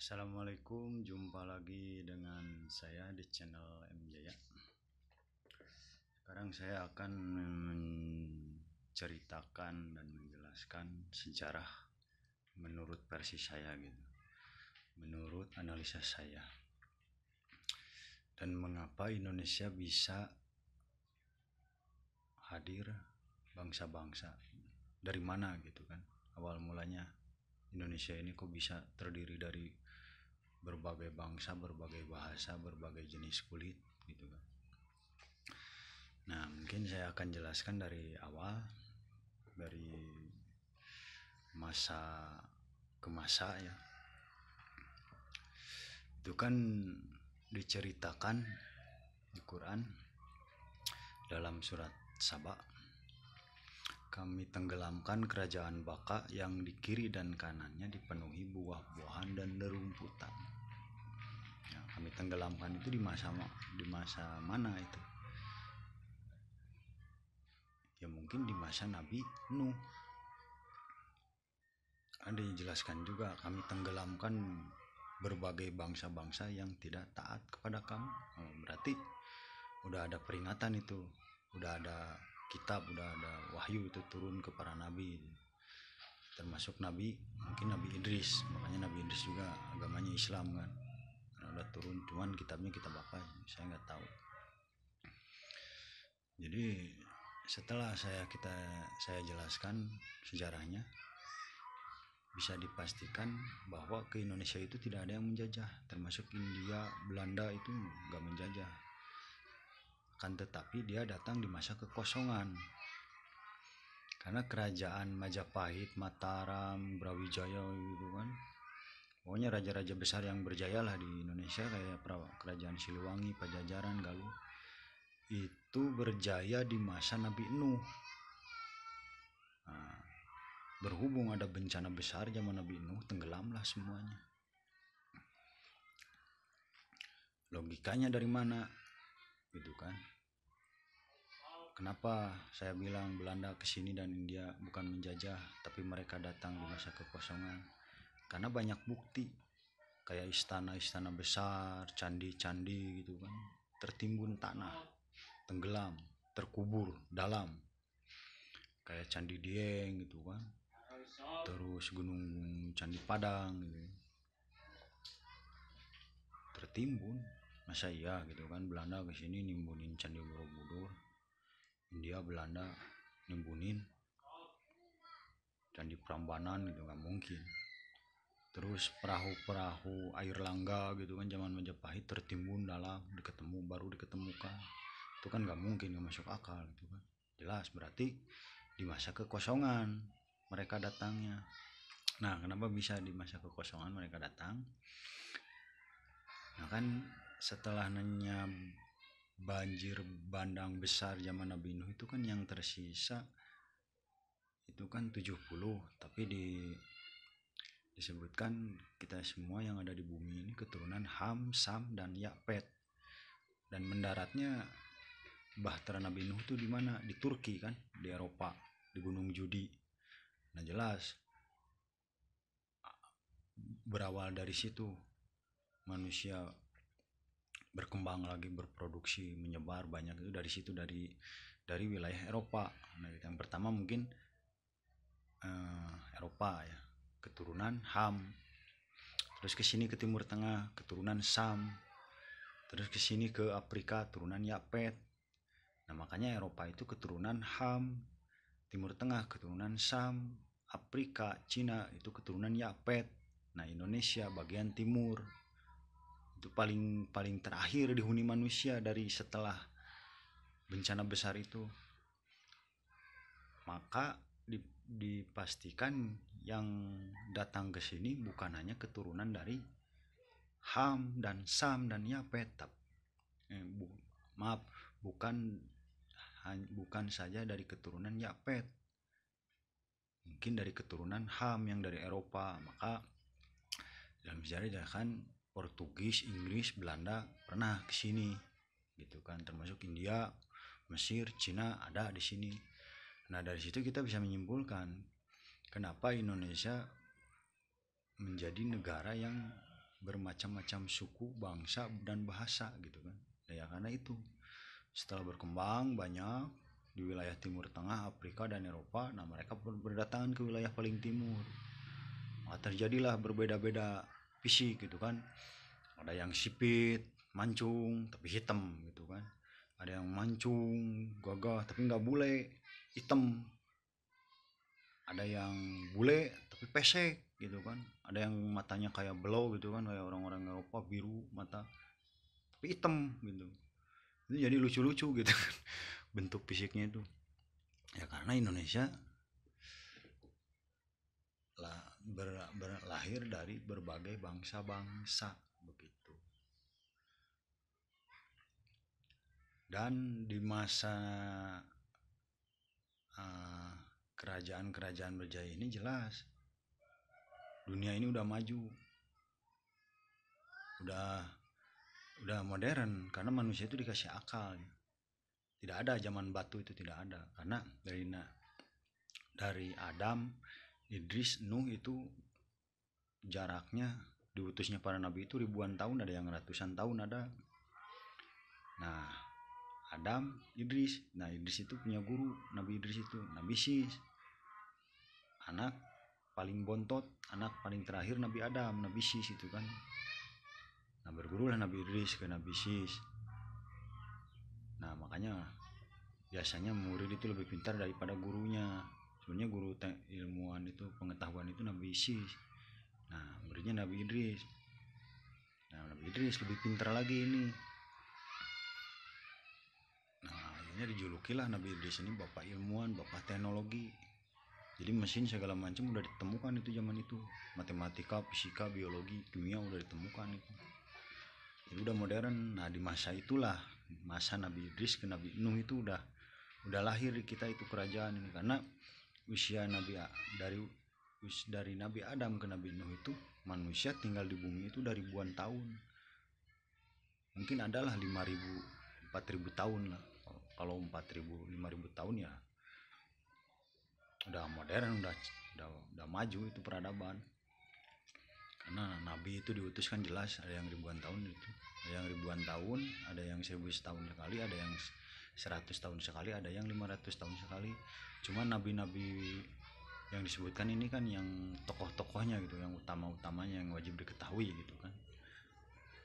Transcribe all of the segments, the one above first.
Assalamualaikum, jumpa lagi dengan saya di channel M Jaya. Sekarang saya akan menceritakan dan menjelaskan sejarah menurut versi saya gitu, menurut analisa saya, dan mengapa Indonesia bisa hadir bangsa-bangsa, dari mana gitu kan, awal mulanya Indonesia ini kok bisa terdiri dari berbagai bangsa, berbagai bahasa, berbagai jenis kulit gitu kan. Nah, mungkin saya akan jelaskan dari awal, dari masa ke masa ya. Itu kan diceritakan di Quran dalam surat Saba. Kami tenggelamkan kerajaan Baka yang di kiri dan kanannya dipenuhi buah-buahan dan rerumputan. Ya, kami tenggelamkan itu di masa mana itu? Ya mungkin di masa Nabi Nuh. Ada dijelaskan juga, kami tenggelamkan berbagai bangsa-bangsa yang tidak taat kepada kamu. Berarti udah ada peringatan itu, udah ada kitab, udah ada wahyu itu turun ke para nabi, termasuk nabi, mungkin Nabi Idris. Makanya Nabi Idris juga agamanya Islam kan, karena udah turun, cuman kitabnya kitab apa saya nggak tahu. Jadi setelah saya jelaskan sejarahnya, bisa dipastikan bahwa ke Indonesia itu tidak ada yang menjajah, termasuk India, Belanda itu nggak menjajah. Kan tetapi dia datang di masa kekosongan, karena kerajaan Majapahit, Mataram, Brawijaya gitu kan, pokoknya raja-raja besar yang berjaya lah di Indonesia, kayak kerajaan Siliwangi, Pajajaran, Galuh, itu berjaya di masa Nabi Nuh. Nah, berhubung ada bencana besar zaman Nabi Nuh, tenggelamlah semuanya. Logikanya dari mana gitu kan? Kenapa saya bilang Belanda kesini dan India bukan menjajah, tapi mereka datang di masa kekosongan? Karena banyak bukti, kayak istana-istana besar, candi-candi gitu kan, tertimbun tanah, tenggelam, terkubur dalam, kayak Candi Dieng gitu kan, terus Gunung Candi Padang gitu, tertimbun. Masa iya gitu kan Belanda kesini nimbunin Candi Borobudur, India Belanda nimbunin Candi Prambanan gitu, nggak mungkin. Terus perahu-perahu air langga gitu kan zaman Majapahit tertimbun dalam, baru diketemukan, itu kan nggak mungkin, nggak masuk akal gitu kan. Jelas berarti di masa kekosongan mereka datangnya. Nah, kenapa bisa di masa kekosongan mereka datang? Nah kan setelah nanya banjir bandang besar zaman Nabi Nuh itu kan yang tersisa itu kan 70, tapi disebutkan kita semua yang ada di bumi ini keturunan Ham, Sam, dan Yapet. Dan mendaratnya Bahtera Nabi Nuh itu di mana? Di Turki kan, di Eropa, di Gunung Judi. Nah jelas berawal dari situ manusia berkembang lagi, berproduksi, menyebar banyak, itu dari situ, dari wilayah Eropa. Nah yang pertama mungkin Eropa ya, keturunan Ham, terus ke sini ke Timur Tengah keturunan Sam, terus ke sini ke Afrika turunan Yapet. Nah makanya Eropa itu keturunan Ham, Timur Tengah keturunan Sam, Afrika, Cina itu keturunan Yapet. Nah Indonesia bagian timur itu paling terakhir dihuni manusia dari setelah bencana besar itu. Maka dipastikan yang datang ke sini bukan hanya keturunan dari Ham dan Sam dan Yapet, bukan saja dari keturunan Yapet, mungkin dari keturunan Ham yang dari Eropa. Maka dalam sejarah kan Portugis, Inggris, Belanda pernah ke sini gitu kan, termasuk India, Mesir, Cina ada di sini. Nah dari situ kita bisa menyimpulkan kenapa Indonesia menjadi negara yang bermacam-macam suku, bangsa dan bahasa gitu kan. Ya karena itu setelah berkembang banyak di wilayah Timur Tengah, Afrika dan Eropa, nah mereka berdatangan ke wilayah paling timur. Nah, terjadilah berbeda-beda fisik gitu kan. Ada yang sipit, mancung tapi hitam gitu kan. Ada yang mancung, gagah tapi nggak bule, hitam. Ada yang bule tapi pesek gitu kan. Ada yang matanya kayak belau gitu kan, kayak orang-orang Eropa, biru mata tapi hitam gitu. Itu jadi lucu-lucu gitu kan bentuk fisiknya itu. Ya karena Indonesia lahir dari berbagai bangsa-bangsa begitu. Dan di masa kerajaan-kerajaan berjaya ini jelas dunia ini udah maju, udah modern karena manusia itu dikasih akal. Tidak ada zaman batu itu, tidak ada, karena dari Adam, Idris, Nuh itu jaraknya diutusnya para nabi itu ribuan tahun, ada yang ratusan tahun ada. Nah Adam, Idris, nah Idris itu punya guru, Nabi Idris itu Nabi Sis, anak paling bontot, anak paling terakhir Nabi Adam, Nabi Sis itu kan. Nah bergurulah Nabi Idris ke Nabi Sis. Nah makanya biasanya murid itu lebih pintar daripada gurunya. Sebenarnya guru ilmuwan itu, pengetahuan itu Nabi Sis. Nah muridnya Nabi Idris. Nah Nabi Idris lebih pintar lagi ini. Nah akhirnya dijulukilah Nabi Idris ini bapak ilmuwan, bapak teknologi. Jadi mesin segala macam udah ditemukan itu zaman itu. Matematika, fisika, biologi, kimia udah ditemukan itu. Jadi udah modern. Nah di masa itulah, masa Nabi Idris ke Nabi Nuh itu udah lahir kita itu kerajaan ini. Karena usia dari Nabi Adam ke Nabi Nuh itu, manusia tinggal di bumi itu dari ribuan tahun. Mungkin adalah 5.000 4.000 tahun lah. Kalau 4.000 5.000 tahun ya udah modern, udah maju itu peradaban. Karena nabi itu diutus kan jelas, ada yang ribuan tahun itu, ada yang ribuan tahun, ada yang 1.000 tahun sekali, ada yang 100 tahun sekali, ada yang 500 tahun sekali. Cuma nabi-nabi yang disebutkan ini kan yang tokoh-tokohnya gitu, yang utama-utamanya yang wajib diketahui gitu kan.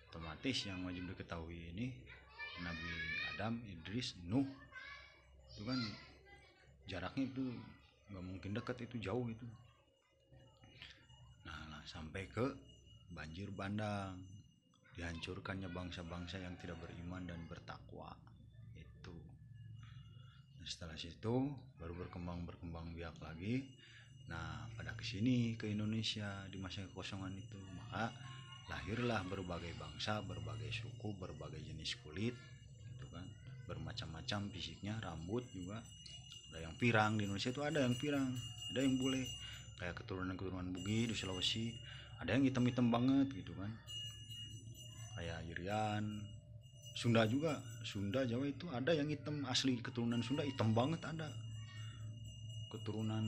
Otomatis yang wajib diketahui ini Nabi Adam, Idris, Nuh itu kan jaraknya itu nggak mungkin dekat, itu jauh itu. Nah sampai ke banjir bandang, dihancurkannya bangsa-bangsa yang tidak beriman dan bertakwa itu. Nah, setelah situ baru berkembang biak lagi. Nah pada kesini ke Indonesia di masa kekosongan itu, maka lahirlah berbagai bangsa, berbagai suku, berbagai jenis kulit gitu kan, bermacam-macam fisiknya, rambut juga. Ada yang pirang, di Indonesia itu ada yang pirang, ada yang bule, kayak keturunan Bugis di Sulawesi. Ada yang hitam-hitam banget gitu kan, kayak Irian. Sunda juga, Sunda Jawa itu ada yang hitam, asli keturunan Sunda hitam banget ada. Keturunan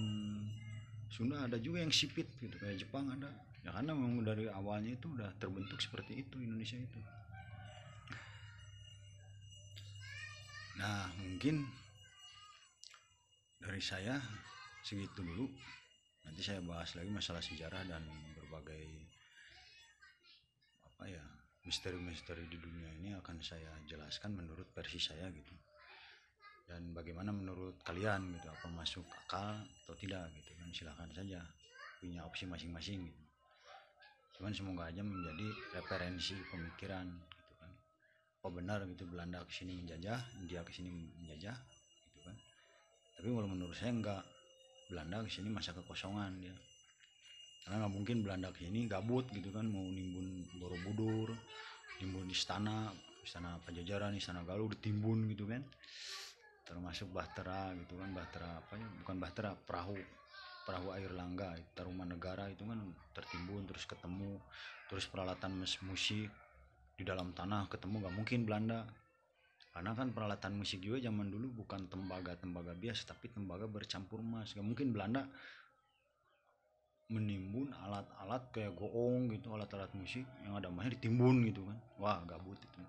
Sunda ada juga yang sipit gitu, kayak Jepang ada. Ya karena memang dari awalnya itu udah terbentuk seperti itu Indonesia itu. Nah mungkin dari saya segitu dulu. Nanti saya bahas lagi masalah sejarah dan berbagai misteri-misteri di dunia ini akan saya jelaskan menurut versi saya gitu. Dan bagaimana menurut kalian gitu, apa masuk akal atau tidak gitu kan, silahkan saja, punya opsi masing-masing gitu. Cuman semoga aja menjadi referensi pemikiran gitu kan. Apa benar gitu Belanda kesini menjajah, India kesini menjajah gitu kan. Tapi kalau menurut saya enggak, Belanda kesini masa kekosongan dia. Karena nggak mungkin Belanda kesini gabut gitu kan, mau nimbun Borobudur, nimbun istana Pajajaran, istana Galuh ditimbun gitu kan, termasuk Bahtera gitu kan, Bahtera apa ya, bukan Bahtera, perahu air langga Tarumanegara itu kan tertimbun, terus ketemu, terus peralatan musik di dalam tanah ketemu. Nggak mungkin Belanda, karena kan peralatan musik juga zaman dulu bukan tembaga biasa, tapi tembaga bercampur emas. Nggak mungkin Belanda menimbun alat-alat kayak goong gitu, alat-alat musik yang ada mahir ditimbun gitu kan. Wah gabut itu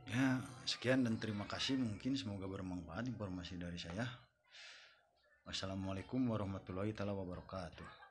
ya. Sekian dan terima kasih, mungkin semoga bermanfaat informasi dari saya. Wassalamualaikum warahmatullahi wabarakatuh.